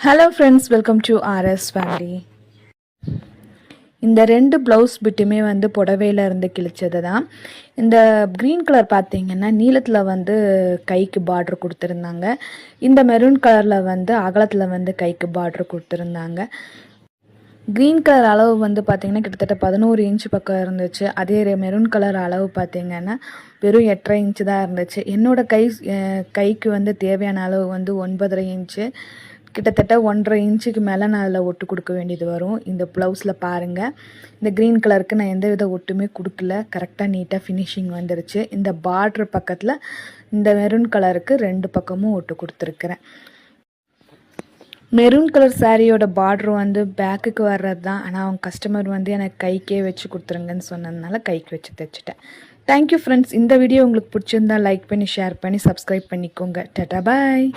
Hello friends, welcome to RS family. இந்த 2 blouse பிட்டுமே புடவையில இருந்து கிழிச்சது தான். இந்த க்ரீன் கலர் பார்த்தீங்கன்னா நீளத்தில் கைக்கு பார்ட்ரு கொடுத்துருந்தாங்க. இந்த மெரூன் கலரில் அகலத்தில் கைக்கு பார்ட்ரு கொடுத்துருந்தாங்க. க்ரீன் கலர் அளவு பார்த்திங்கன்னா கிட்டத்தட்ட 11 இன்ச்சு பக்கம் இருந்துச்சு. அதே மெரூன் கலர் அளவு பார்த்திங்கன்னா வெறும் 8.5 இன்ச்சு தான் இருந்துச்சு. என்னோடய கைக்கு தேவையான அளவு 9.5 இன்ச்சு. கிட்டத்தட்ட 1.5 இன்ச்சுக்கு மேலே நான் அதில் ஒட்டு கொடுக்க வேண்டியது வரும். இந்த ப்ளவுஸில் பாருங்கள், இந்த க்ரீன் கலருக்கு நான் எந்த வித ஒட்டுமே கொடுக்கல. கரெக்டாக நீட்டாக ஃபினிஷிங் வந்துருச்சு. இந்த பார்ட்ரு பக்கத்தில் இந்த மெரூன் கலருக்கு 2 பக்கமும் ஒட்டு கொடுத்துருக்குறேன். மெரூன் கலர் சாரியோட பார்ட்ரு பேக்குக்கு வர்றது தான். ஆனால் அவங்க கஸ்டமர் எனக்கு கைக்கே வச்சு கொடுத்துருங்கன்னு சொன்னதுனால கைக்கு வச்சு தைச்சிட்டேன். Thank you friends. இந்த வீடியோ உங்களுக்கு பிடிச்சிருந்தா லைக் பண்ணி, ஷேர் பண்ணி, சப்ஸ்கிரைப் பண்ணிக்கோங்க. டாடா பாய்.